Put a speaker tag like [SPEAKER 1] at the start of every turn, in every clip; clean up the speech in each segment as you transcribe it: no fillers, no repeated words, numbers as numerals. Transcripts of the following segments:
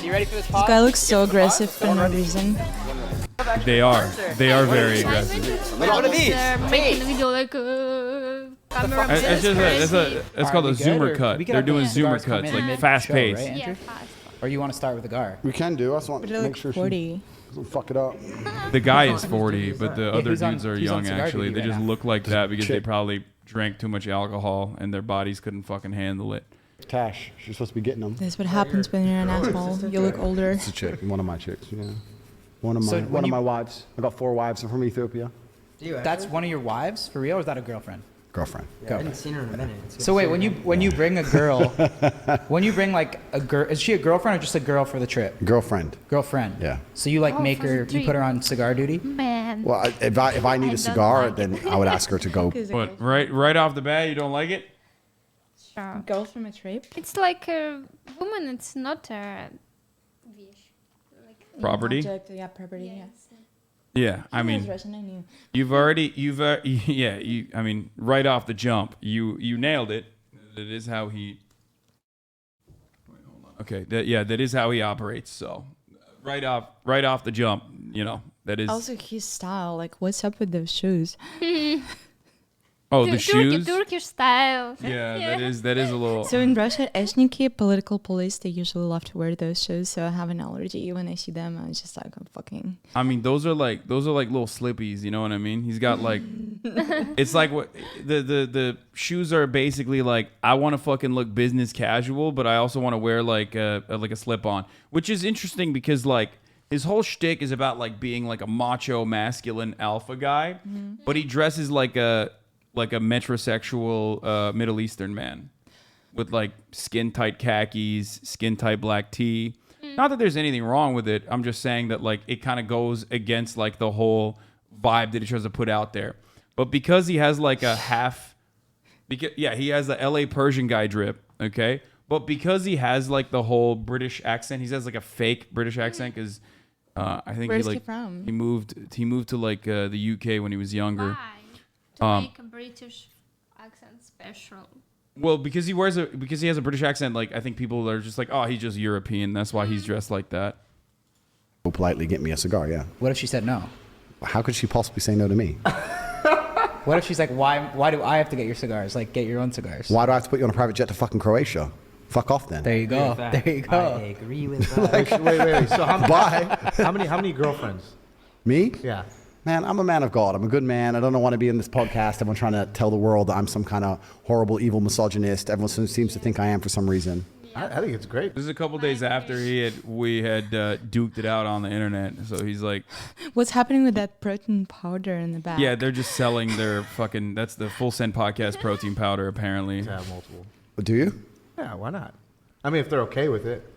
[SPEAKER 1] You ready for this?
[SPEAKER 2] This guy looks so aggressive for no reason.
[SPEAKER 3] They are very aggressive.
[SPEAKER 1] What are these?
[SPEAKER 4] Making a video like camera.
[SPEAKER 3] It's called a zoomer cut. They're doing zoomer cuts, like fast paced.
[SPEAKER 1] Right,
[SPEAKER 4] Yeah, fast.
[SPEAKER 1] or you want to start with a gar?
[SPEAKER 5] We can do. I just want
[SPEAKER 2] But
[SPEAKER 5] to
[SPEAKER 2] they
[SPEAKER 5] make
[SPEAKER 2] look
[SPEAKER 5] sure
[SPEAKER 2] 40.
[SPEAKER 5] she doesn't fuck it up.
[SPEAKER 3] The guy is 40, but the other
[SPEAKER 1] he's on-
[SPEAKER 3] dudes are
[SPEAKER 1] he's on
[SPEAKER 3] young.
[SPEAKER 1] cigar
[SPEAKER 3] Actually,
[SPEAKER 1] duty
[SPEAKER 3] they
[SPEAKER 1] right
[SPEAKER 3] just
[SPEAKER 1] now.
[SPEAKER 3] look like that because they
[SPEAKER 5] Chick.
[SPEAKER 3] probably drank too much alcohol and their bodies couldn't fucking handle it.
[SPEAKER 5] Tash, she's supposed to be getting them.
[SPEAKER 2] That's what happens when you're an asshole. You look older.
[SPEAKER 5] It's a chick, one of my chicks. Yeah, one of my
[SPEAKER 1] So when you-
[SPEAKER 5] my wives. I got 4 wives. I'm from Ethiopia.
[SPEAKER 1] That's one of your wives for real, or is that a girlfriend?
[SPEAKER 5] Girlfriend.
[SPEAKER 6] I haven't seen her in a minute.
[SPEAKER 1] So wait, when you bring a girl, when you bring like a girl, is she a girlfriend or just a girl for the trip?
[SPEAKER 5] Girlfriend.
[SPEAKER 1] Girlfriend.
[SPEAKER 5] Yeah.
[SPEAKER 1] So you like
[SPEAKER 4] Oh,
[SPEAKER 1] make
[SPEAKER 4] for
[SPEAKER 1] her,
[SPEAKER 4] the
[SPEAKER 1] you put her on cigar duty?
[SPEAKER 4] Man.
[SPEAKER 5] Well, if I need
[SPEAKER 4] I
[SPEAKER 5] a
[SPEAKER 4] don't
[SPEAKER 5] cigar,
[SPEAKER 4] like
[SPEAKER 5] then
[SPEAKER 4] it.
[SPEAKER 5] I would ask her to go.
[SPEAKER 3] But right off the bat, you don't like it?
[SPEAKER 4] Sure.
[SPEAKER 2] Girl from a trip?
[SPEAKER 4] It's like a woman. It's not a wish. Like,
[SPEAKER 3] Property?
[SPEAKER 2] Object, yeah, property, yeah.
[SPEAKER 3] Yeah, I mean,
[SPEAKER 2] Russian, I knew.
[SPEAKER 3] I mean, right off the jump, you nailed it. That is how he. Wait, hold on. Okay, that is how he operates. So, right off the jump, that is.
[SPEAKER 2] Also, his style, like, what's up with those shoes?
[SPEAKER 3] Oh, the shoes.
[SPEAKER 4] Turkish style.
[SPEAKER 3] Yeah, that is a little.
[SPEAKER 2] So in Russia, ethniki, political police, they usually love to wear those shoes. So I have an allergy when I see them. I'm just like, I'm fucking.
[SPEAKER 3] I mean, those are like little slippies. You know what I mean? He's got like, it's like what the shoes are basically like. I want to fucking look business casual, but I also want to wear like a slip on, which is interesting because like his whole shtick is about like being like a macho, masculine alpha guy, but he dresses like a metrosexual Middle Eastern man with like skin tight khakis, skin tight black tee. Not that there's anything wrong with it. I'm just saying that like it kind of goes against like the whole vibe that he tries to put out there. But because he has like a he has the LA Persian guy drip, okay? But because he has like the whole British accent, he has like a fake British accent because I think
[SPEAKER 2] Where's
[SPEAKER 3] he
[SPEAKER 2] he
[SPEAKER 3] like
[SPEAKER 2] from?
[SPEAKER 3] he moved to like the UK when he was younger.
[SPEAKER 4] Why? To make a British accent special.
[SPEAKER 3] Well, because he has a British accent, like I think people are just like, oh, he's just European. That's why he's dressed like that.
[SPEAKER 5] Politely get me a cigar. Yeah.
[SPEAKER 1] What if she said no?
[SPEAKER 5] How could she possibly say no to me?
[SPEAKER 1] What if she's like, why do I have to get your cigars? Like, get your own cigars.
[SPEAKER 5] Why do I have to put you on a private jet to fucking Croatia? Fuck off then.
[SPEAKER 1] There you go. There you
[SPEAKER 6] I
[SPEAKER 1] go.
[SPEAKER 6] agree with that.
[SPEAKER 7] Wait. So
[SPEAKER 5] Bye.
[SPEAKER 7] how many girlfriends?
[SPEAKER 5] Me?
[SPEAKER 7] Yeah.
[SPEAKER 5] Man, I'm a man of God. I'm a good man. I don't want to be in this podcast. Everyone trying to tell the world that I'm some kind of horrible, evil misogynist. Everyone seems to think I am for some reason.
[SPEAKER 7] I think it's great.
[SPEAKER 3] This is a couple days after we had duked it out on the internet. So he's like,
[SPEAKER 2] What's happening with that protein powder in the back?
[SPEAKER 3] yeah, they're just selling their fucking. That's the Full Send Podcast protein powder, apparently.
[SPEAKER 7] To have multiple.
[SPEAKER 5] But do you?
[SPEAKER 7] Yeah, why not? I mean, if they're okay with it.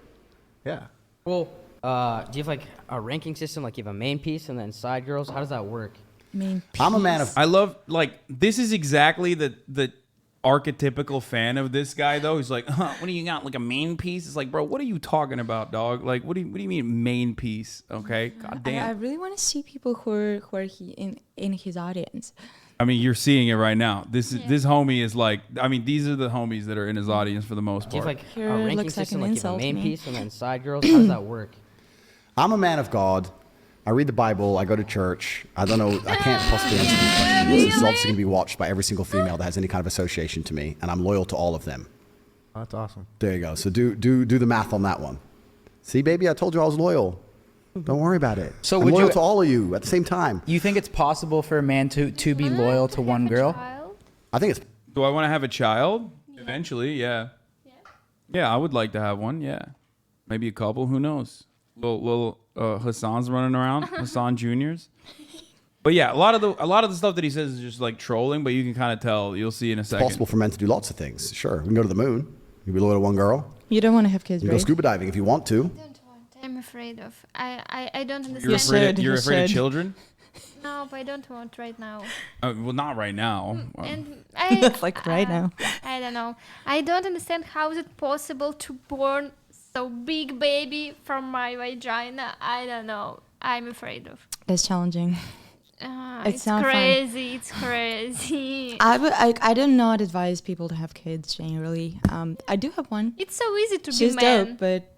[SPEAKER 7] Yeah.
[SPEAKER 6] Well, do you have like a ranking system? Like you have a main piece and then side girls? How does that work?
[SPEAKER 5] I'm a man of.
[SPEAKER 3] I love like this is exactly the archetypical fan of this guy though. He's like, what do you got? Like a main piece? It's like, bro, what are you talking about, dog? Like, what do you mean main piece? Okay, god
[SPEAKER 2] I
[SPEAKER 3] damn.
[SPEAKER 2] really want to see people who are in his audience.
[SPEAKER 3] I mean, you're seeing it right now. This homie is like, I mean, these are the homies that are in his audience for the most
[SPEAKER 6] Do you
[SPEAKER 3] part.
[SPEAKER 6] have like
[SPEAKER 2] Here
[SPEAKER 6] a ranking
[SPEAKER 2] looks like
[SPEAKER 6] system?
[SPEAKER 2] an
[SPEAKER 6] Like you have a
[SPEAKER 2] insult
[SPEAKER 6] main
[SPEAKER 2] to me.
[SPEAKER 6] piece and then side girls? How does that work?
[SPEAKER 5] I'm a man of God. I read the Bible. I go to church. I don't know. I can't possibly answer these questions. This is obviously going to be watched by every single female that has any kind of association to me, and I'm loyal to all of them.
[SPEAKER 7] Oh, that's awesome.
[SPEAKER 5] There you go. So do the math on that one. See, baby, I told you I was loyal. Don't worry about it.
[SPEAKER 1] So
[SPEAKER 5] I'm
[SPEAKER 1] would
[SPEAKER 5] loyal
[SPEAKER 1] you-
[SPEAKER 5] to all of you at the same time.
[SPEAKER 1] You think it's possible for a man to be loyal to one girl?
[SPEAKER 5] I think it's.
[SPEAKER 3] Do I want to have a child? Eventually, yeah. Yeah, I would like to have one. Yeah, maybe a couple. Who knows? Little Hassan's running around, Hassan Juniors. But yeah, a lot of the stuff that he says is just like trolling. But you can kind of tell. You'll see in a second.
[SPEAKER 5] possible for men to do lots of things. Sure, we can go to the moon. You can be loyal to one girl.
[SPEAKER 2] You don't want to have kids,
[SPEAKER 5] You can go
[SPEAKER 2] right?
[SPEAKER 5] scuba diving if you want to.
[SPEAKER 4] I don't want. I'm afraid of. I don't
[SPEAKER 3] You're
[SPEAKER 4] understand.
[SPEAKER 3] afraid. You're
[SPEAKER 2] You
[SPEAKER 3] afraid of
[SPEAKER 2] should.
[SPEAKER 3] children.
[SPEAKER 4] No, but I don't want right now.
[SPEAKER 3] Well, not right now.
[SPEAKER 4] And I
[SPEAKER 2] Like right now.
[SPEAKER 4] I don't know. I don't understand how is it possible to born so big baby from my vagina. I don't know. I'm afraid of.
[SPEAKER 2] That's challenging.
[SPEAKER 4] It's
[SPEAKER 2] not fun.
[SPEAKER 4] crazy. It's crazy.
[SPEAKER 2] I do not advise people to have kids generally. I do have one.
[SPEAKER 4] It's so easy to
[SPEAKER 2] She's
[SPEAKER 4] be man.
[SPEAKER 2] dope, but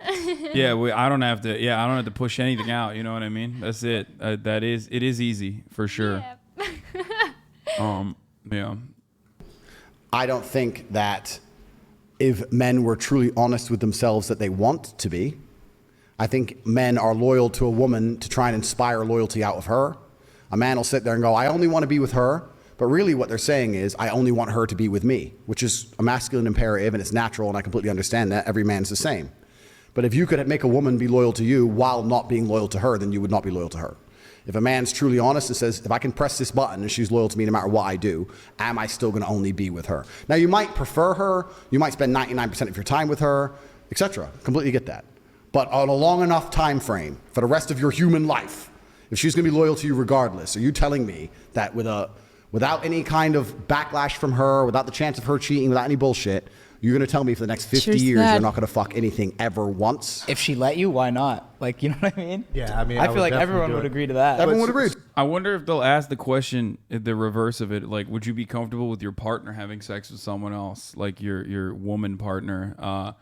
[SPEAKER 3] Yeah, I don't have to. Yeah, I don't have to push anything out. You know what I mean? That's it. It is easy for sure.
[SPEAKER 4] Yeah.
[SPEAKER 3] Yeah.
[SPEAKER 5] I don't think that if men were truly honest with themselves that they want to be, I think men are loyal to a woman to try and inspire loyalty out of her. A man will sit there and go, I only want to be with her. But really what they're saying is, I only want her to be with me, which is a masculine imperative and it's natural. And I completely understand that. Every man's the same. But if you could make a woman be loyal to you while not being loyal to her, then you would not be loyal to her. If a man's truly honest and says, if I can press this button and she's loyal to me no matter what I do, am I still going to only be with her? Now, you might prefer her. You might spend 99% of your time with her, etc. Completely get that. But on a long enough time frame for the rest of your human life, if she's going to be loyal to you regardless, are you telling me that without any kind of backlash from her, without the chance of her cheating, without any bullshit, you're going to tell me for the next 50
[SPEAKER 2] Cheers to
[SPEAKER 5] years
[SPEAKER 2] that.
[SPEAKER 5] you're not going to fuck anything ever once?
[SPEAKER 1] If she let you, why not? Like, you know what I mean?
[SPEAKER 7] Yeah, I mean,
[SPEAKER 1] I
[SPEAKER 7] I
[SPEAKER 1] feel
[SPEAKER 7] would
[SPEAKER 1] like
[SPEAKER 7] definitely
[SPEAKER 1] everyone
[SPEAKER 7] do
[SPEAKER 1] would
[SPEAKER 7] it.
[SPEAKER 1] agree to that.
[SPEAKER 5] Everyone would agree.
[SPEAKER 3] I wonder if they'll ask the question, the reverse of it, like, would you be comfortable with your partner having sex with someone else, like your woman partner?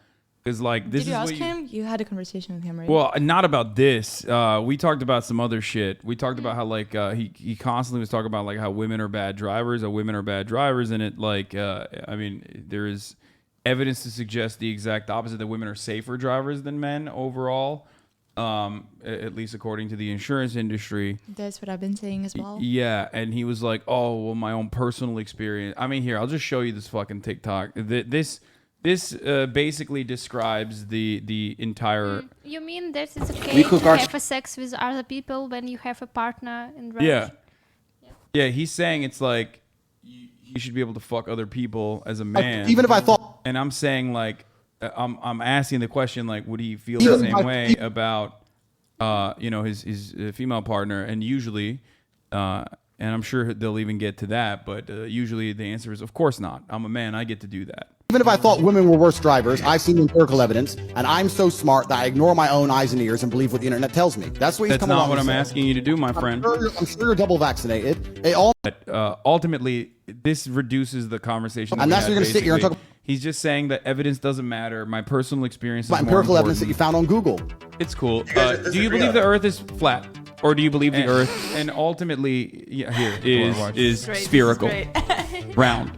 [SPEAKER 3] Because like this
[SPEAKER 2] did you
[SPEAKER 3] is
[SPEAKER 2] ask
[SPEAKER 3] what
[SPEAKER 2] him? You had a conversation with him, right?
[SPEAKER 3] Well, not about this. We talked about some other shit. We talked about how like he constantly was talking about like how women are bad drivers, and it like I mean there is evidence to suggest the exact opposite, that women are safer drivers than men overall, at least according to the insurance industry.
[SPEAKER 2] That's what I've been saying as well.
[SPEAKER 3] Yeah, and he was like, "Oh, well, my own personal experience." I mean, here, I'll just show you this fucking TikTok. This basically describes the entire.
[SPEAKER 4] You mean that it's okay to have a sex with other people when you have a partner in relationship?
[SPEAKER 3] Yeah. He's saying it's like you should be able to fuck other people as a man.
[SPEAKER 5] Even if I thought,
[SPEAKER 3] And I'm saying like I'm asking the question like, would he feel the same way about his female partner? And usually, and I'm sure they'll even get to that, but usually the answer is of course not. I'm a man, I get to do that.
[SPEAKER 5] even if I thought women were worse drivers, I've seen empirical evidence, and I'm so smart that I ignore my own eyes and ears and believe what the internet tells me. That's what he's
[SPEAKER 3] That's
[SPEAKER 5] coming
[SPEAKER 3] not
[SPEAKER 5] along
[SPEAKER 3] what
[SPEAKER 5] to
[SPEAKER 3] I'm
[SPEAKER 5] say.
[SPEAKER 3] asking you to do, my friend.
[SPEAKER 5] I'm sure you're double vaccinated. It all
[SPEAKER 3] But ultimately, this reduces the conversation.
[SPEAKER 5] And
[SPEAKER 3] we
[SPEAKER 5] that's
[SPEAKER 3] had,
[SPEAKER 5] what you're gonna sit here and
[SPEAKER 3] basically.
[SPEAKER 5] talk-
[SPEAKER 3] He's just saying that evidence doesn't matter. My personal experience is
[SPEAKER 5] about
[SPEAKER 3] more
[SPEAKER 5] empirical evidence that you
[SPEAKER 3] important.
[SPEAKER 5] found on Google.
[SPEAKER 3] It's cool. Do you believe the Earth is flat, or do you believe the Earth and ultimately is spherical, round?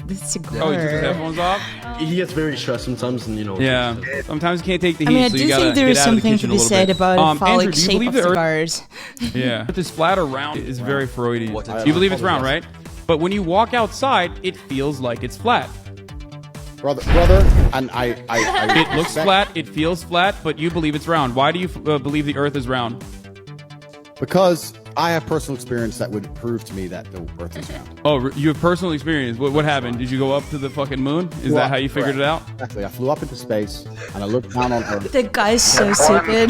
[SPEAKER 2] This cigar.
[SPEAKER 3] Oh, he took his headphones off.
[SPEAKER 8] He gets very stressed sometimes, and
[SPEAKER 3] Yeah. Sometimes you can't take the heat.
[SPEAKER 2] I mean, I
[SPEAKER 3] so
[SPEAKER 2] do
[SPEAKER 3] you gotta
[SPEAKER 2] think there
[SPEAKER 3] get
[SPEAKER 2] is
[SPEAKER 3] out of the
[SPEAKER 2] something to
[SPEAKER 3] kitchen a
[SPEAKER 2] be
[SPEAKER 3] little
[SPEAKER 2] said
[SPEAKER 3] bit.
[SPEAKER 2] about the phallic
[SPEAKER 3] Andrew, do you
[SPEAKER 2] shape
[SPEAKER 3] believe
[SPEAKER 2] of
[SPEAKER 3] the Earth?
[SPEAKER 2] cigars.
[SPEAKER 3] Yeah. Earth is flat or round is very Freudian. You believe it's round, right? But when you walk outside, it feels like it's flat.
[SPEAKER 5] Brother, and I
[SPEAKER 3] It looks
[SPEAKER 5] respect-
[SPEAKER 3] flat, it feels flat, but you believe it's round. Why do you believe the Earth is round?
[SPEAKER 5] because I have personal experience that would prove to me that the Earth is round.
[SPEAKER 3] Oh, you have personal experience. What happened? Did you go up to the fucking moon? Is that how you figured it out?
[SPEAKER 5] Exactly. I flew up into space and I looked down on Earth.
[SPEAKER 2] The guy's so stupid.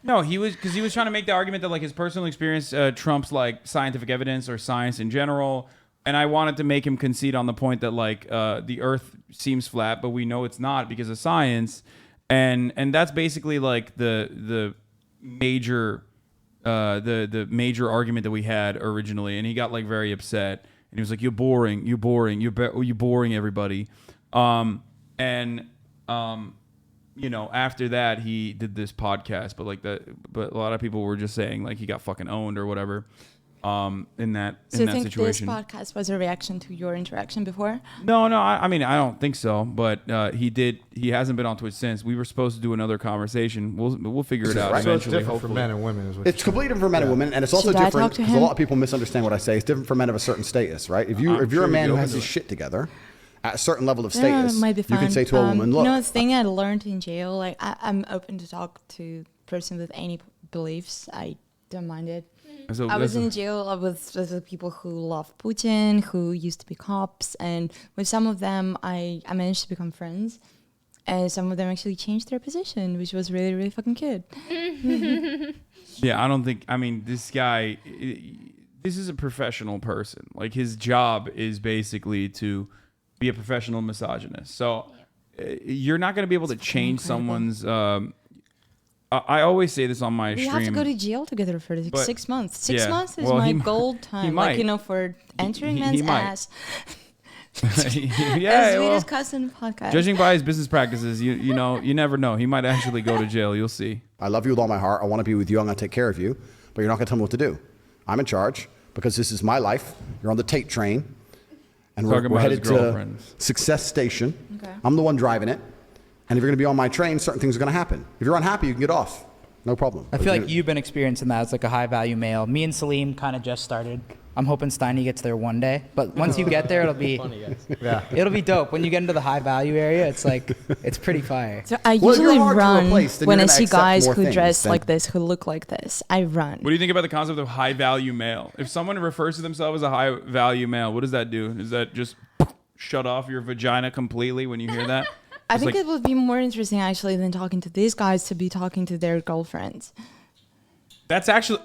[SPEAKER 3] No, he was trying to make the argument that like his personal experience trumps like scientific evidence or science in general. And I wanted to make him concede on the point that like the Earth seems flat, but we know it's not because of science. And that's basically like the major the major argument that we had originally. And he got like very upset. And he was like, "You're boring. You're boring everybody." After that he did this podcast, but a lot of people were just saying like he got fucking owned or whatever. In that
[SPEAKER 2] So you think
[SPEAKER 3] situation.
[SPEAKER 2] this podcast was a reaction to your interaction before?
[SPEAKER 3] No, I mean I don't think so. But he hasn't been on Twitch since. We were supposed to do another conversation. We'll figure it out
[SPEAKER 5] Right.
[SPEAKER 7] So it's
[SPEAKER 3] eventually.
[SPEAKER 7] different for
[SPEAKER 3] hopefully.
[SPEAKER 7] men and women, is what
[SPEAKER 5] It's completely different for men and women, and it's also
[SPEAKER 2] Should I
[SPEAKER 5] different
[SPEAKER 2] talk to
[SPEAKER 5] because a
[SPEAKER 2] him?
[SPEAKER 5] lot of people misunderstand what I say. It's different for men of a certain status, right? If you're
[SPEAKER 3] sure
[SPEAKER 5] a
[SPEAKER 3] you'd
[SPEAKER 5] man
[SPEAKER 3] be
[SPEAKER 5] who
[SPEAKER 3] open
[SPEAKER 5] has
[SPEAKER 3] to
[SPEAKER 5] his
[SPEAKER 3] it.
[SPEAKER 5] shit together at a certain level of
[SPEAKER 2] Yeah,
[SPEAKER 5] status,
[SPEAKER 2] it might be
[SPEAKER 5] you
[SPEAKER 2] fun.
[SPEAKER 5] can say to a woman, "Look,
[SPEAKER 2] the thing I learned in jail, like I'm open to talk to a person with any beliefs. I don't mind it.
[SPEAKER 3] So
[SPEAKER 2] I was
[SPEAKER 3] that's-
[SPEAKER 2] in jail with people who love Putin, who used to be cops, and with some of them, I managed to become friends. And some of them actually changed their position, which was really, really fucking good.
[SPEAKER 3] Yeah, I don't think. I mean, this guy. This is a professional person. Like his job is basically to be a professional misogynist. So you're not going to be able to change
[SPEAKER 2] incredible.
[SPEAKER 3] someone's I always say this on my
[SPEAKER 2] We
[SPEAKER 3] stream.
[SPEAKER 2] have to go to jail together for like
[SPEAKER 3] But-
[SPEAKER 2] 6 months. 6
[SPEAKER 3] yeah.
[SPEAKER 2] months is
[SPEAKER 3] Well,
[SPEAKER 2] my
[SPEAKER 3] he
[SPEAKER 2] gold time.
[SPEAKER 3] might.
[SPEAKER 2] Like, you know, for entering
[SPEAKER 3] he
[SPEAKER 2] men's
[SPEAKER 3] might.
[SPEAKER 2] ass.
[SPEAKER 3] Yeah,
[SPEAKER 2] As we
[SPEAKER 3] well,
[SPEAKER 2] discussed in the podcast.
[SPEAKER 3] judging by his business practices, you know, you never know. He might actually go to jail. You'll see.
[SPEAKER 5] I love you with all my heart. I want to be with you. I'm going to take care of you. But you're not going to tell me what to do. I'm in charge because this is my life. You're on the Tate train. And we're
[SPEAKER 3] Talking about his
[SPEAKER 5] headed to
[SPEAKER 3] girlfriends.
[SPEAKER 5] Success Station.
[SPEAKER 2] Okay.
[SPEAKER 5] I'm the one driving it. And if you're going to be on my train, certain things are going to happen. If you're unhappy, you can get off. No problem.
[SPEAKER 1] I feel like you've been experiencing that as like a high value male. Me and Salim kind of just started. I'm hoping Steiny gets there one day. But once you get there, it'll be
[SPEAKER 7] Yeah.
[SPEAKER 1] it'll be dope. When you get into the high value area, it's like it's pretty fire.
[SPEAKER 2] So I
[SPEAKER 5] Well, if you're
[SPEAKER 2] usually
[SPEAKER 5] hard to
[SPEAKER 2] run
[SPEAKER 5] replace, then
[SPEAKER 2] when
[SPEAKER 5] you're
[SPEAKER 2] I
[SPEAKER 5] gonna
[SPEAKER 2] see
[SPEAKER 5] accept
[SPEAKER 2] guys
[SPEAKER 5] more
[SPEAKER 2] who
[SPEAKER 5] things
[SPEAKER 2] dress
[SPEAKER 5] than-
[SPEAKER 2] like this, who look like this. I run.
[SPEAKER 3] What do you think about the concept of high value male? If someone refers to themselves as a high value male, what does that do? Does that just shut off your vagina completely when you hear that?
[SPEAKER 2] I
[SPEAKER 3] It's
[SPEAKER 2] think
[SPEAKER 3] like-
[SPEAKER 2] it would be more interesting actually than talking to these guys to be talking to their girlfriends.
[SPEAKER 3] That's actually,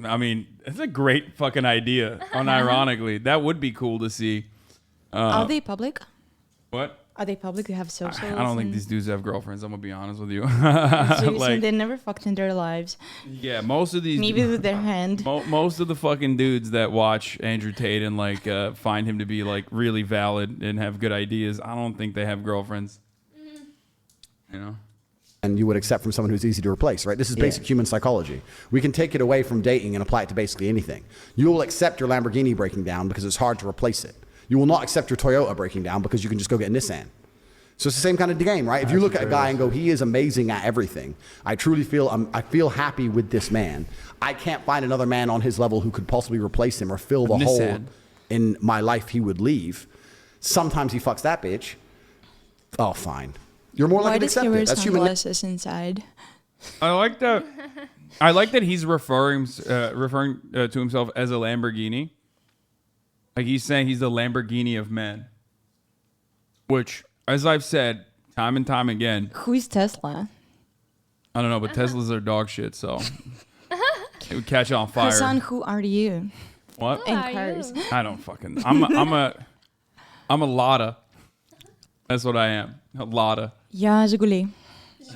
[SPEAKER 3] I mean, it's a great fucking idea. Unironically, that would be cool to see.
[SPEAKER 2] Are they public?
[SPEAKER 3] What?
[SPEAKER 2] Are they public? They have socials?
[SPEAKER 3] I don't think
[SPEAKER 2] and
[SPEAKER 3] these dudes have girlfriends. I'm gonna be honest with you.
[SPEAKER 2] videos
[SPEAKER 3] Like,
[SPEAKER 2] and they never fucked in their lives.
[SPEAKER 3] yeah, most of these.
[SPEAKER 2] Maybe with their hand.
[SPEAKER 3] Most of the fucking dudes that watch Andrew Tate and like find him to be like really valid and have good ideas, I don't think they have girlfriends. You know.
[SPEAKER 5] and you would accept from someone who's easy to replace, right? This is basic human psychology. We can take it away from dating and apply it to basically anything. You will accept your Lamborghini breaking down because it's hard to replace it. You will not accept your Toyota breaking down because you can just go get a Nissan. So it's the same kind of game, right? If you look at a guy and go, he is amazing at everything. I truly feel, I feel happy with this man. I can't find another man on his level who could possibly replace him or fill the hole
[SPEAKER 3] Nissan.
[SPEAKER 5] in my life he would leave. Sometimes he fucks that bitch. Oh, fine. You're more
[SPEAKER 2] Why
[SPEAKER 5] likely to
[SPEAKER 2] does he
[SPEAKER 5] accept
[SPEAKER 2] wear
[SPEAKER 5] it. That's human nature.
[SPEAKER 2] sunglasses inside?
[SPEAKER 3] I like that. I like that he's referring to himself as a Lamborghini. Like he's saying he's the Lamborghini of men. Which, as I've said time and time again,
[SPEAKER 2] Who is Tesla?
[SPEAKER 3] I don't know, but Teslas are dog shit, so it would catch on fire.
[SPEAKER 2] Hassan, who are you?
[SPEAKER 3] What?
[SPEAKER 2] In
[SPEAKER 4] Are
[SPEAKER 2] cars.
[SPEAKER 4] you?
[SPEAKER 3] I don't fucking. I'm a Lada. That's what I am. A Lada.
[SPEAKER 2] Я Жигули.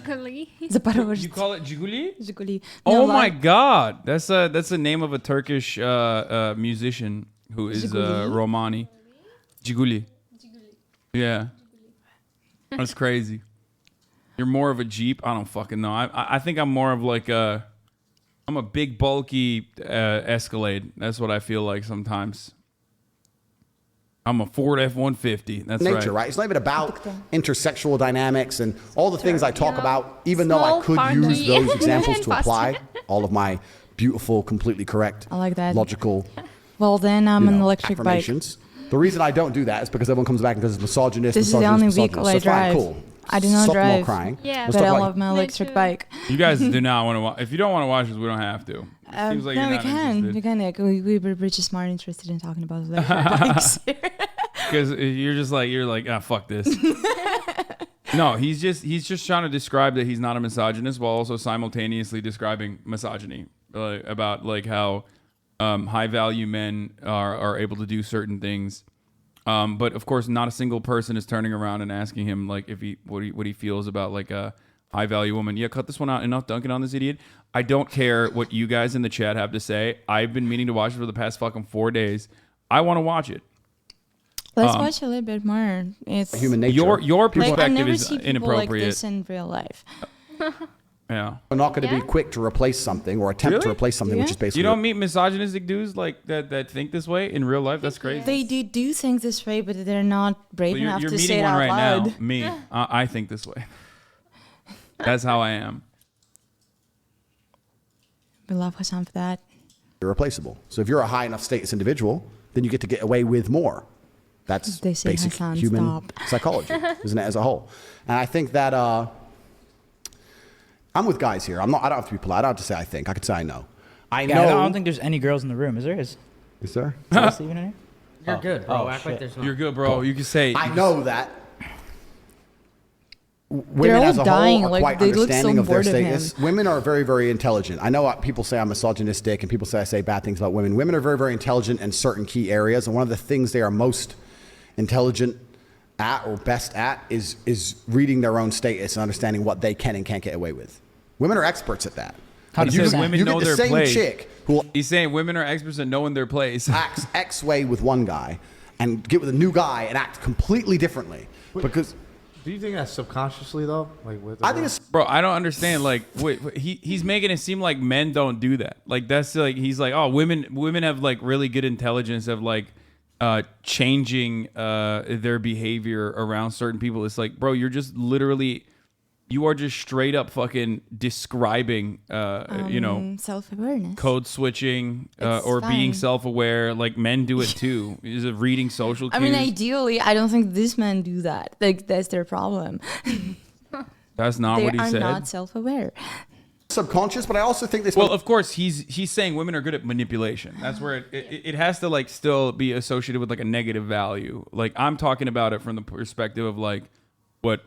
[SPEAKER 4] Gully.
[SPEAKER 2] Запорожец.
[SPEAKER 3] You call it Jiguli?
[SPEAKER 2] Жигули.
[SPEAKER 3] Oh
[SPEAKER 2] No,
[SPEAKER 3] my
[SPEAKER 2] like-
[SPEAKER 3] God, that's the name of a Turkish musician who is
[SPEAKER 2] Jiguli?
[SPEAKER 3] Romani. Jiguli. Yeah, that's crazy. You're more of a Jeep. I don't fucking know. I think I'm more of like I'm a big bulky Escalade. That's what I feel like sometimes. I'm a Ford F-150. That's
[SPEAKER 5] Nature, right? It's not even about intersexual dynamics and all the things I talk about, even though I
[SPEAKER 4] Small
[SPEAKER 5] could
[SPEAKER 4] party.
[SPEAKER 5] use those examples to
[SPEAKER 4] Fast.
[SPEAKER 5] apply all of my beautiful, completely correct,
[SPEAKER 2] I like that.
[SPEAKER 5] logical
[SPEAKER 2] Well, then I'm
[SPEAKER 5] you
[SPEAKER 2] an
[SPEAKER 5] know,
[SPEAKER 2] electric bike.
[SPEAKER 5] affirmations. The reason I don't do that is because everyone comes back and goes, it's misogynist,
[SPEAKER 2] This is the
[SPEAKER 5] misogynist,
[SPEAKER 2] only
[SPEAKER 5] misogynist.
[SPEAKER 2] vehicle
[SPEAKER 5] So
[SPEAKER 2] I
[SPEAKER 5] it's fine,
[SPEAKER 2] drive.
[SPEAKER 5] cool.
[SPEAKER 2] I do not
[SPEAKER 5] Stop them all
[SPEAKER 2] drive.
[SPEAKER 5] crying.
[SPEAKER 4] Yeah.
[SPEAKER 5] Let's
[SPEAKER 2] But
[SPEAKER 5] talk
[SPEAKER 2] I
[SPEAKER 5] about-
[SPEAKER 2] love my electric
[SPEAKER 4] Nature.
[SPEAKER 2] bike.
[SPEAKER 3] You guys do not want to watch. If you don't want to watch this, we don't have to. Seems like
[SPEAKER 2] no,
[SPEAKER 3] you're
[SPEAKER 2] we
[SPEAKER 3] not
[SPEAKER 2] can.
[SPEAKER 3] interested.
[SPEAKER 2] We can. Like, we're just smart interested in talking about electric bikes.
[SPEAKER 3] Because you're like, ah, fuck this. No, he's just trying to describe that he's not a misogynist while also simultaneously describing misogyny about like how high value men are able to do certain things. But of course, not a single person is turning around and asking him like if what he feels about like a high value woman. Yeah, cut this one out. Enough dunking on this idiot. I don't care what you guys in the chat have to say. I've been meaning to watch it for the past fucking 4 days. I want to watch it.
[SPEAKER 2] Let's watch a little bit more. It's
[SPEAKER 5] Human nature.
[SPEAKER 3] Your
[SPEAKER 2] like, I
[SPEAKER 3] perspective
[SPEAKER 2] never
[SPEAKER 3] is
[SPEAKER 2] see people
[SPEAKER 3] inappropriate.
[SPEAKER 2] like this in real life.
[SPEAKER 3] Yeah.
[SPEAKER 5] We're not going to
[SPEAKER 4] Yeah.
[SPEAKER 5] be quick to replace something or attempt to
[SPEAKER 3] Really?
[SPEAKER 5] replace something, which
[SPEAKER 2] Yeah.
[SPEAKER 5] is basically
[SPEAKER 3] You don't meet misogynistic dudes like that think this way in real life? That's crazy.
[SPEAKER 2] They do things this way, but they're not brave
[SPEAKER 3] Well,
[SPEAKER 2] enough
[SPEAKER 3] you're
[SPEAKER 2] to say
[SPEAKER 3] meeting
[SPEAKER 2] it
[SPEAKER 3] one
[SPEAKER 2] out
[SPEAKER 3] right
[SPEAKER 2] loud.
[SPEAKER 3] now. Me. I think this way. That's how I am.
[SPEAKER 2] We love Hassan for that.
[SPEAKER 5] irreplaceable. So if you're a high enough status individual, then you get to get away with more. That's
[SPEAKER 2] They say,
[SPEAKER 5] basic
[SPEAKER 2] Hassan,
[SPEAKER 5] human
[SPEAKER 2] stop.
[SPEAKER 5] psychology, isn't it, as a whole? And I think that I'm with guys here. I don't have to be polite. I don't have to say I think. I could say I know. I
[SPEAKER 1] Yeah,
[SPEAKER 5] know.
[SPEAKER 1] I don't think there's any girls in the room. Is there? Is
[SPEAKER 5] there?
[SPEAKER 1] Celeste even in here?
[SPEAKER 6] You're good, bro.
[SPEAKER 1] Oh,
[SPEAKER 6] Act like
[SPEAKER 1] shit.
[SPEAKER 6] there's not.
[SPEAKER 3] You're good, bro. You can say.
[SPEAKER 5] I know that
[SPEAKER 2] They're
[SPEAKER 5] women
[SPEAKER 2] all
[SPEAKER 5] as a
[SPEAKER 2] dying,
[SPEAKER 5] whole are
[SPEAKER 2] like,
[SPEAKER 5] quite
[SPEAKER 2] they look so
[SPEAKER 5] understanding of their
[SPEAKER 2] bored of him.
[SPEAKER 5] status. Women are very, very intelligent. I know people say I'm misogynistic and people say I say bad things about women. Women are very, very intelligent in certain key areas. And one of the things they are most intelligent at or best at is reading their own status and understanding what they can and can't get away with. Women are experts at that.
[SPEAKER 1] How
[SPEAKER 3] He says women
[SPEAKER 5] you
[SPEAKER 3] know
[SPEAKER 5] get the
[SPEAKER 3] their
[SPEAKER 5] same
[SPEAKER 3] place.
[SPEAKER 5] chick who
[SPEAKER 3] He's saying women are experts at knowing their place.
[SPEAKER 5] acts X way with one guy and get with a new guy and act completely differently. Because
[SPEAKER 7] Do you think that's subconsciously though? Like with
[SPEAKER 5] I think it's
[SPEAKER 3] Bro, I don't understand. Like, wait, he's making it seem like men don't do that. Like, that's like he's like, oh, women have like really good intelligence of like changing their behavior around certain people. It's like, bro, you're just literally, you are just straight up fucking describing, you know,
[SPEAKER 2] self-awareness.
[SPEAKER 3] code switching
[SPEAKER 2] It's
[SPEAKER 3] or being
[SPEAKER 2] fine.
[SPEAKER 3] self-aware. Like men do it too. Is it reading social cues?
[SPEAKER 2] I mean, ideally, I don't think these men do that. Like, that's their problem.
[SPEAKER 3] That's not
[SPEAKER 2] They
[SPEAKER 3] what he
[SPEAKER 2] are
[SPEAKER 3] said.
[SPEAKER 2] not self-aware.
[SPEAKER 5] subconscious, but I also think this.
[SPEAKER 3] Well, of course, he's saying women are good at manipulation. That's where it has to like still be associated with like a negative value. Like I'm talking about it from the perspective of like what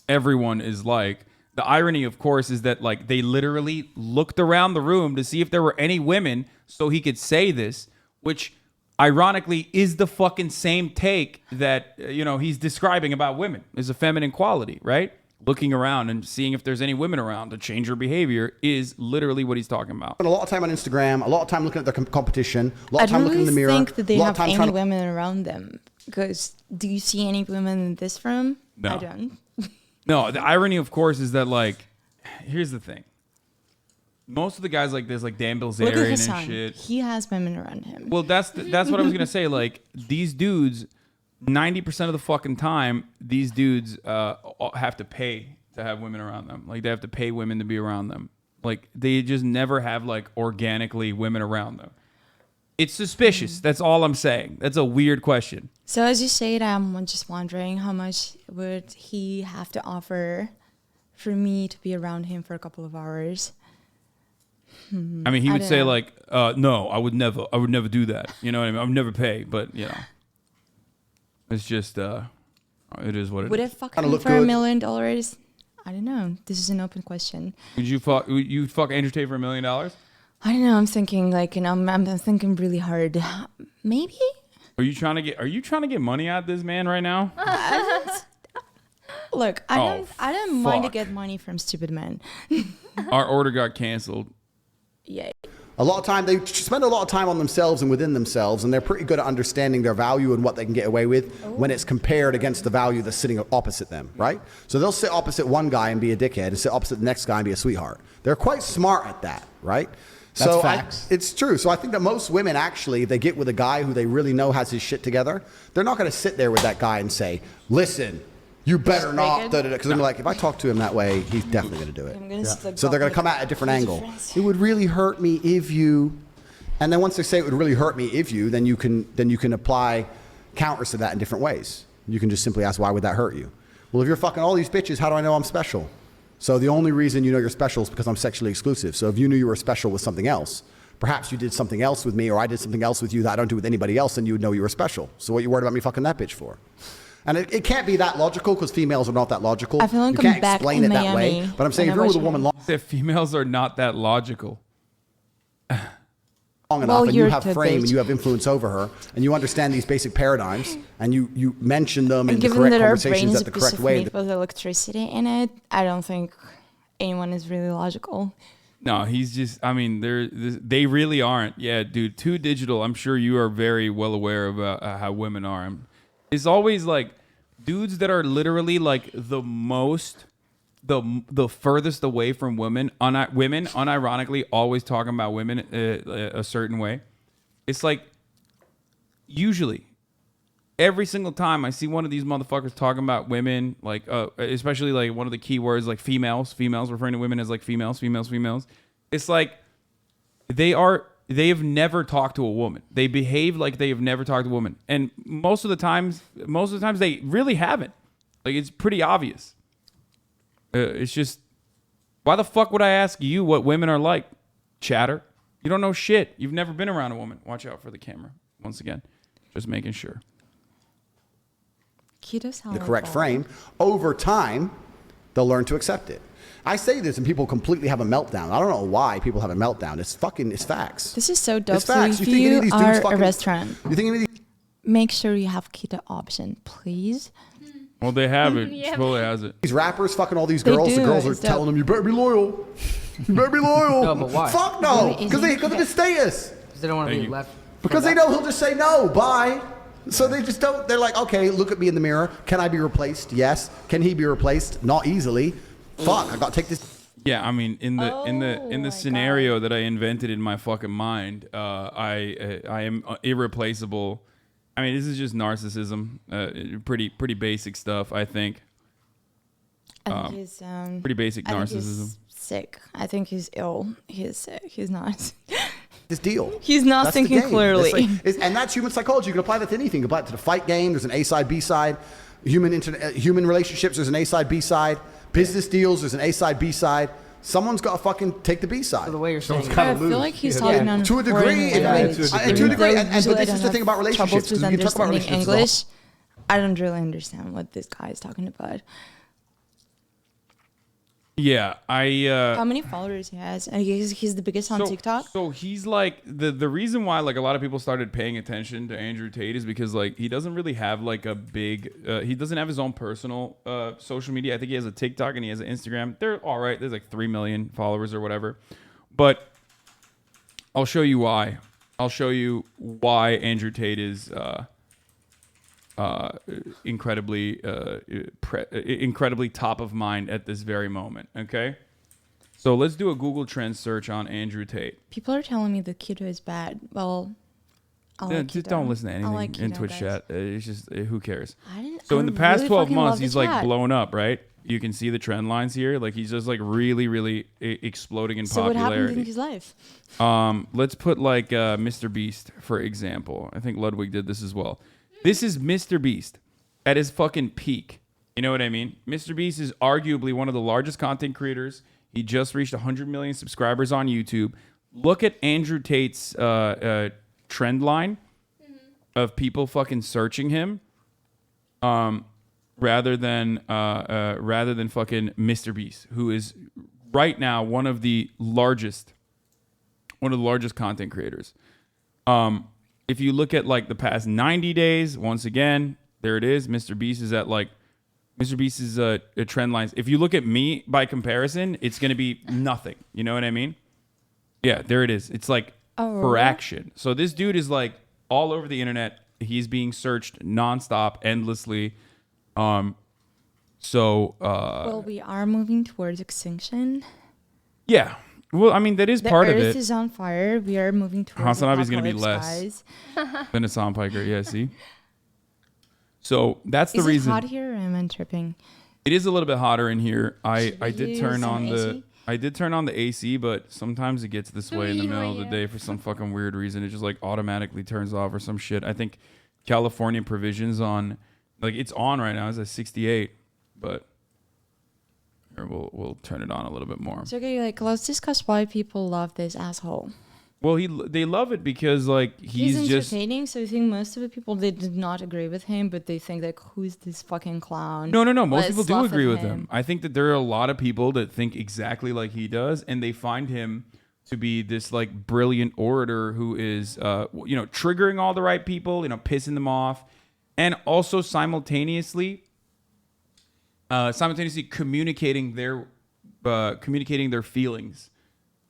[SPEAKER 3] everyone is like. The irony, of course, is that like they literally looked around the room to see if there were any women so he could say this, which ironically is the fucking same take that you know he's describing about women is a feminine quality, right? Looking around and seeing if there's any women around to change your behavior is literally what he's talking about.
[SPEAKER 5] A lot of time on Instagram, a lot of time looking at their competition, a lot
[SPEAKER 2] I
[SPEAKER 5] of time
[SPEAKER 2] don't
[SPEAKER 5] looking in the
[SPEAKER 2] really
[SPEAKER 5] mirror.
[SPEAKER 2] think that they
[SPEAKER 5] a lot
[SPEAKER 2] have
[SPEAKER 5] of time
[SPEAKER 2] any
[SPEAKER 5] trying to-
[SPEAKER 2] women around them. Because do you see any women in this room?
[SPEAKER 3] No.
[SPEAKER 2] I don't.
[SPEAKER 3] No, the irony, of course, is that like, here's the thing. Most of the guys like this, like Dan
[SPEAKER 2] Look at
[SPEAKER 3] Bilzerian
[SPEAKER 2] Hassan.
[SPEAKER 3] and shit.
[SPEAKER 2] He has women around him.
[SPEAKER 3] Well, that's what I was gonna say. Like these dudes, 90% of the fucking time, these dudes have to pay to have women around them. Like they have to pay women to be around them. Like they just never have like organically women around them. It's suspicious. That's all I'm saying. That's a weird question.
[SPEAKER 2] So as you say, I'm just wondering how much would he have to offer for me to be around him for a couple of hours?
[SPEAKER 3] I mean, he
[SPEAKER 2] I
[SPEAKER 3] would
[SPEAKER 2] don't
[SPEAKER 3] say
[SPEAKER 2] know.
[SPEAKER 3] like, no, I would never do that. You know what I mean? I would never pay, but you know, it's just, it is what it
[SPEAKER 2] Would
[SPEAKER 3] is.
[SPEAKER 2] it fuck
[SPEAKER 5] Kinda
[SPEAKER 2] him
[SPEAKER 5] look
[SPEAKER 2] for $1
[SPEAKER 5] good.
[SPEAKER 2] million? I don't know. This is an open question.
[SPEAKER 3] Would you fuck Andrew Tate for $1 million?
[SPEAKER 2] I don't know. I'm thinking like, you know, I'm thinking really hard. Maybe?
[SPEAKER 3] Are you trying to get money out of this man right now?
[SPEAKER 2] Look,
[SPEAKER 3] Oh,
[SPEAKER 2] I don't mind to
[SPEAKER 3] fuck.
[SPEAKER 2] get money from stupid men.
[SPEAKER 3] Our order got canceled.
[SPEAKER 2] Yeah.
[SPEAKER 5] A lot of time, they spend a lot of time on themselves and within themselves, and they're pretty good at understanding their value and what they can get away with when it's compared against the value that's sitting opposite them, right? So they'll sit opposite one guy and be a dickhead, and sit opposite the next guy and be a sweetheart. They're quite smart at that, right?
[SPEAKER 1] That's
[SPEAKER 5] So
[SPEAKER 1] facts.
[SPEAKER 5] it's true. So I think that most women actually, if they get with a guy who they really know has his shit together, they're not going to sit there with that guy and say, listen, you better not, because they're like, if I talk to him that way, he's definitely going to do it.
[SPEAKER 2] I'm gonna
[SPEAKER 5] So they're going to come at a different angle. It would really hurt me if you, and then once they say it would really hurt me if you, then you can apply counters to that in different ways. You can just simply ask, why would that hurt you? Well, if you're fucking all these bitches, how do I know I'm special? So the only reason you know you're special is because I'm sexually exclusive. So if you knew you were special with something else, perhaps you did something else with me, or I did something else with you that I don't do with anybody else, and you would know you were special. So what you worried about me fucking that bitch for? And it can't be that logical because females are not that logical.
[SPEAKER 2] I feel like
[SPEAKER 5] you
[SPEAKER 2] I'm
[SPEAKER 5] can't
[SPEAKER 2] back
[SPEAKER 5] explain
[SPEAKER 2] in
[SPEAKER 5] it that way.
[SPEAKER 2] Miami
[SPEAKER 5] But I'm saying if
[SPEAKER 2] when
[SPEAKER 5] you're
[SPEAKER 2] I
[SPEAKER 5] with a
[SPEAKER 2] watch
[SPEAKER 5] woman
[SPEAKER 2] it.
[SPEAKER 3] That females are not that logical.
[SPEAKER 5] long enough
[SPEAKER 2] Well,
[SPEAKER 5] and you
[SPEAKER 2] you're
[SPEAKER 5] have
[SPEAKER 2] the
[SPEAKER 5] frame
[SPEAKER 2] bitch.
[SPEAKER 5] and you have influence over her and you understand these basic paradigms and you mention them in
[SPEAKER 2] And
[SPEAKER 5] the
[SPEAKER 2] given
[SPEAKER 5] correct
[SPEAKER 2] that our
[SPEAKER 5] conversations
[SPEAKER 2] brain is
[SPEAKER 5] at
[SPEAKER 2] a
[SPEAKER 5] the
[SPEAKER 2] piece
[SPEAKER 5] correct
[SPEAKER 2] of
[SPEAKER 5] way.
[SPEAKER 2] meat with electricity in it, I don't think anyone is really logical.
[SPEAKER 3] No, he's just. I mean, they really aren't. Yeah, dude. Too digital. I'm sure you are very well aware of how women are. It's always like dudes that are literally like the furthest away from women. Women, unironically, always talking about women a certain way. It's like usually every single time I see one of these motherfuckers talking about women, like especially like one of the key words like females referring to women as like females. It's like they have never talked to a woman. They behave like they have never talked to a woman. And most of the times they really haven't. Like it's pretty obvious. It's just, why the fuck would I ask you what women are like? Chatter. You don't know shit. You've never been around a woman. Watch out for the camera. Once again, just making sure.
[SPEAKER 5] The correct frame. Over time, they'll learn to accept it. I say this and people completely have a meltdown. I don't know why people have a meltdown. It's facts.
[SPEAKER 2] This is so dope.
[SPEAKER 5] It's
[SPEAKER 2] So
[SPEAKER 5] facts.
[SPEAKER 2] if
[SPEAKER 5] You think any of these
[SPEAKER 2] you
[SPEAKER 5] dudes
[SPEAKER 2] are a
[SPEAKER 5] fucking-
[SPEAKER 2] restaurant,
[SPEAKER 5] You think any of these
[SPEAKER 2] make sure you have keto option, please.
[SPEAKER 3] Well, they have it.
[SPEAKER 4] Yeah.
[SPEAKER 3] Chipotle has it.
[SPEAKER 5] These rappers fucking all these
[SPEAKER 2] They
[SPEAKER 5] girls. The
[SPEAKER 2] do,
[SPEAKER 5] girls are
[SPEAKER 2] it's
[SPEAKER 5] telling
[SPEAKER 2] dope.
[SPEAKER 5] them, "You better be loyal. You better be loyal."
[SPEAKER 6] No, but why?
[SPEAKER 5] Fuck no,
[SPEAKER 2] Really
[SPEAKER 5] because
[SPEAKER 2] easy.
[SPEAKER 5] of his status.
[SPEAKER 6] Because they don't want to
[SPEAKER 3] Thank
[SPEAKER 6] be
[SPEAKER 3] you.
[SPEAKER 6] left.
[SPEAKER 5] Because they know he'll just say no, bye. So they just don't. They're like, okay, look at me in the mirror. Can I be replaced? Yes. Can he be replaced? Not easily. Fuck, I got to take this.
[SPEAKER 3] Yeah, I mean, in the
[SPEAKER 2] Oh my
[SPEAKER 3] scenario that I invented in my fucking mind, I am irreplaceable. I mean, this is just narcissism. Pretty basic stuff, I think.
[SPEAKER 2] I think he's
[SPEAKER 3] Pretty basic
[SPEAKER 2] I think
[SPEAKER 3] narcissism.
[SPEAKER 2] he's sick. I think he's ill. He's sick. He's not.
[SPEAKER 5] This deal.
[SPEAKER 2] He's not
[SPEAKER 5] That's the
[SPEAKER 2] thinking
[SPEAKER 5] game.
[SPEAKER 2] clearly.
[SPEAKER 5] And that's human psychology. You can apply that to anything. You can apply it to the fight game. There's an A side, B side. Human relationships. There's an A side, B side. Business deals. There's an A side, B side. Someone's got to fucking take the B side.
[SPEAKER 6] So the way you're saying,
[SPEAKER 2] I feel like he's talking on
[SPEAKER 5] To a degree,
[SPEAKER 2] foreign language.
[SPEAKER 5] to a
[SPEAKER 2] Even
[SPEAKER 5] degree,
[SPEAKER 2] though
[SPEAKER 5] but
[SPEAKER 2] usually I
[SPEAKER 5] this
[SPEAKER 2] don't
[SPEAKER 5] is the thing
[SPEAKER 2] have
[SPEAKER 5] about relationships,
[SPEAKER 2] troubles with
[SPEAKER 5] 'cause we can talk about
[SPEAKER 2] understanding
[SPEAKER 5] relationships
[SPEAKER 2] English. I don't really understand what this guy is talking about.
[SPEAKER 3] Yeah,
[SPEAKER 2] How many followers he has? He's the biggest on TikTok.
[SPEAKER 3] So he's like the reason why like a lot of people started paying attention to Andrew Tate is because like he doesn't really have like a big he doesn't have his own personal social media. I think he has a TikTok and he has an Instagram. They're all right. There's like 3 million followers or whatever. But I'll show you why. I'll show you why Andrew Tate is incredibly top of mind at this very moment. Okay, so let's do a Google Trends search on Andrew Tate.
[SPEAKER 2] People are telling me that keto is bad. Well, I like
[SPEAKER 3] Just
[SPEAKER 2] keto.
[SPEAKER 3] don't listen to
[SPEAKER 2] I
[SPEAKER 3] anything
[SPEAKER 2] like
[SPEAKER 3] in
[SPEAKER 2] keto,
[SPEAKER 3] Twitch
[SPEAKER 2] guys.
[SPEAKER 3] chat. It's just who cares?
[SPEAKER 2] So
[SPEAKER 3] In the past 12
[SPEAKER 2] fucking
[SPEAKER 3] months,
[SPEAKER 2] love the
[SPEAKER 3] he's like
[SPEAKER 2] chat.
[SPEAKER 3] blown up, right? You can see the trend lines here. Like he's just like really exploding in
[SPEAKER 2] So what happened in
[SPEAKER 3] popularity.
[SPEAKER 2] his life?
[SPEAKER 3] Let's put like Mr. Beast for example. I think Ludwig did this as well. This is Mr. Beast at his fucking peak. You know what I mean? Mr. Beast is arguably one of the largest content creators. He just reached 100 million subscribers on YouTube. Look at Andrew Tate's trend line of people fucking searching him, rather than fucking Mr. Beast, who is right now one of the largest content creators. If you look at like the past 90 days, once again, there it is. Mr. Beast is at like Mr. Beast's trend lines. If you look at me by comparison, it's going to be nothing. You know what I mean? Yeah, there it is. It's like for action. So this dude is like all over the internet. He's being searched nonstop, endlessly.
[SPEAKER 2] Well, we are moving towards extinction.
[SPEAKER 3] Yeah. Well, I mean, that is part
[SPEAKER 2] the
[SPEAKER 3] of
[SPEAKER 2] Earth
[SPEAKER 3] it.
[SPEAKER 2] is on fire. We are moving towards
[SPEAKER 3] HasanAbi's going to be
[SPEAKER 2] apocalypse,
[SPEAKER 3] less
[SPEAKER 2] guys.
[SPEAKER 3] than a Sandpiker. Yeah, see? So that's the
[SPEAKER 2] Is
[SPEAKER 3] reason.
[SPEAKER 2] it hot here or am I tripping?
[SPEAKER 3] It is a little bit hotter in here. I
[SPEAKER 2] we
[SPEAKER 3] did
[SPEAKER 2] use
[SPEAKER 3] turn
[SPEAKER 2] some
[SPEAKER 3] on
[SPEAKER 2] AC?
[SPEAKER 3] the AC, but sometimes it gets this way in the middle of the day for some fucking weird reason. It just like automatically turns off or some shit. I think California provisions on like it's on right now. It's at 68, but here, we'll turn it on a little bit more.
[SPEAKER 2] So okay, like let's discuss why people love this asshole.
[SPEAKER 3] Well, they love it because like he's just
[SPEAKER 2] entertaining. So I think most of the people they did not agree with him, but they think like, who's this fucking clown?
[SPEAKER 3] No. Most
[SPEAKER 2] Let's
[SPEAKER 3] people do
[SPEAKER 2] laugh
[SPEAKER 3] agree
[SPEAKER 2] at
[SPEAKER 3] with him. I think that there are a lot of people that think exactly like he does, and they find him to be this like brilliant orator who is, triggering all the right people, pissing them off, and also simultaneously communicating their feelings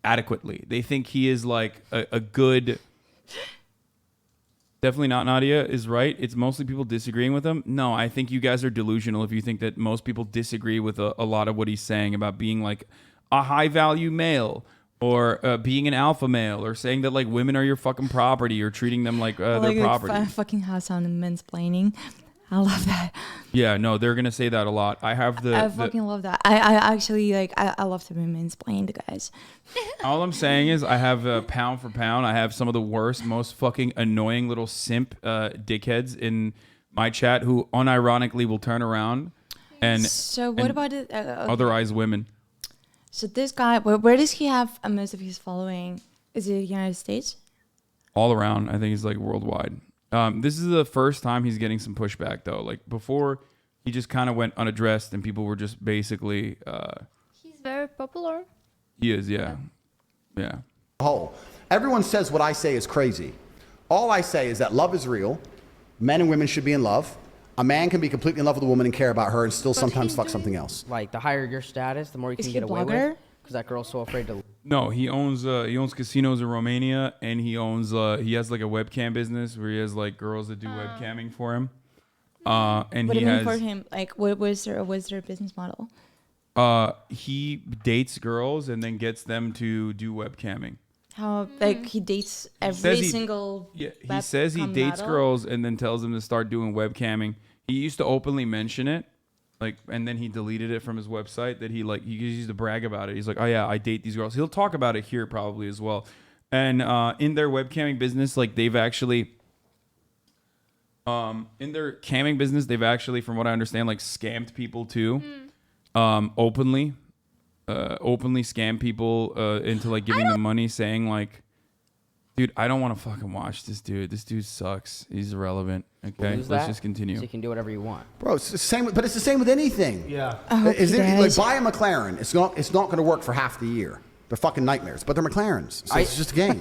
[SPEAKER 3] adequately. They think he is like a good. Definitely not Nadya is right. It's mostly people disagreeing with him. No, I think you guys are delusional if you think that most people disagree with a lot of what he's saying about being like a high value male or being an alpha male or saying that like women are your fucking property or treating them like their property.
[SPEAKER 2] Fucking Hassan and mansplaining. I love that.
[SPEAKER 3] Yeah, no, they're gonna say that a lot. I have
[SPEAKER 2] I fucking love that. I actually like. I love to be mansplained, guys.
[SPEAKER 3] All I'm saying is I have pound for pound. I have some of the worst, most fucking annoying little simp dickheads in my chat who unironically will turn around and
[SPEAKER 2] So what about it?
[SPEAKER 3] otherize women.
[SPEAKER 2] So this guy, where does he have most of his following? Is it the United States?
[SPEAKER 3] All around, I think he's like worldwide. This is the first time he's getting some pushback though. Like before, he just kind of went unaddressed and people were just basically.
[SPEAKER 4] He's very popular.
[SPEAKER 3] He is, yeah.
[SPEAKER 5] whole. Everyone says what I say is crazy. All I say is that love is real. Men and women should be in love. A man can be completely in love with a woman and care about her and still sometimes fuck something else.
[SPEAKER 6] Like the higher your status, the more you
[SPEAKER 2] Is
[SPEAKER 6] can
[SPEAKER 2] he
[SPEAKER 6] get
[SPEAKER 2] a
[SPEAKER 6] away
[SPEAKER 2] blogger?
[SPEAKER 6] with. Because that girl's so afraid to.
[SPEAKER 3] No, he owns casinos in Romania, and he has like a webcam business where he has like girls that do webcamming for him. And
[SPEAKER 2] What
[SPEAKER 3] he
[SPEAKER 2] do you mean
[SPEAKER 3] has
[SPEAKER 2] for him? Like, what was their business model?
[SPEAKER 3] he dates girls and then gets them to do webcamming.
[SPEAKER 2] How like he dates every
[SPEAKER 3] says he-
[SPEAKER 2] single.
[SPEAKER 3] Yeah, he says he dates
[SPEAKER 2] webcam
[SPEAKER 3] girls and then tells them to start doing webcamming. He used to openly mention it, like, and then he deleted it from his website. That he used to brag about it. He's like, oh yeah, I date these girls. He'll talk about it here probably as well. And in their webcamming business, like they've actually, in their camming business, they've actually, from what I understand, like scammed people too, openly. Openly scam people into like giving them money, saying like, dude, I don't want to fucking watch this dude. This dude sucks. He's irrelevant. Okay,
[SPEAKER 6] Lose
[SPEAKER 3] let's
[SPEAKER 6] that,
[SPEAKER 3] just continue.
[SPEAKER 6] So you can do whatever you want.
[SPEAKER 5] Bro, it's the same. But it's the same with anything.
[SPEAKER 7] Yeah.
[SPEAKER 2] I hope
[SPEAKER 5] Is
[SPEAKER 2] he
[SPEAKER 5] it like
[SPEAKER 2] does.
[SPEAKER 5] buy a McLaren? It's not going to work for half the year. They're fucking nightmares, but they're McLarens, so it's just a game.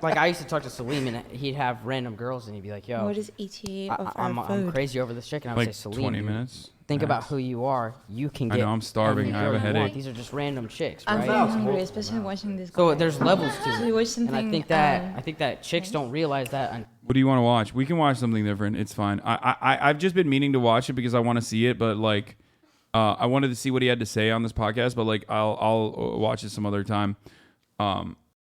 [SPEAKER 6] Like I used to talk to Salim, and he'd have random girls, and he'd be like, "Yo,
[SPEAKER 2] What is ETA of
[SPEAKER 6] I'm
[SPEAKER 2] our food?
[SPEAKER 6] crazy over this chick," and I would
[SPEAKER 3] Like
[SPEAKER 6] say, "Salim,
[SPEAKER 3] 20
[SPEAKER 6] dude,
[SPEAKER 3] minutes.
[SPEAKER 6] think
[SPEAKER 3] max.
[SPEAKER 6] about who you are. You can
[SPEAKER 3] I
[SPEAKER 6] get.
[SPEAKER 3] know, I'm starving.
[SPEAKER 6] every
[SPEAKER 3] I have a
[SPEAKER 6] girl you want.
[SPEAKER 3] headache.
[SPEAKER 6] These are just random chicks,
[SPEAKER 2] I'm
[SPEAKER 6] right?
[SPEAKER 2] very hungry, especially watching this.
[SPEAKER 6] So
[SPEAKER 2] guy.
[SPEAKER 6] there's levels to
[SPEAKER 2] So
[SPEAKER 6] it.
[SPEAKER 2] you watch
[SPEAKER 6] And I
[SPEAKER 2] something,
[SPEAKER 6] think that chicks don't realize that.
[SPEAKER 3] What do you want to watch? We can watch something different. It's fine. I've just been meaning to watch it because I want to see it, but like, I wanted to see what he had to say on this podcast, but like, I'll watch it some other time.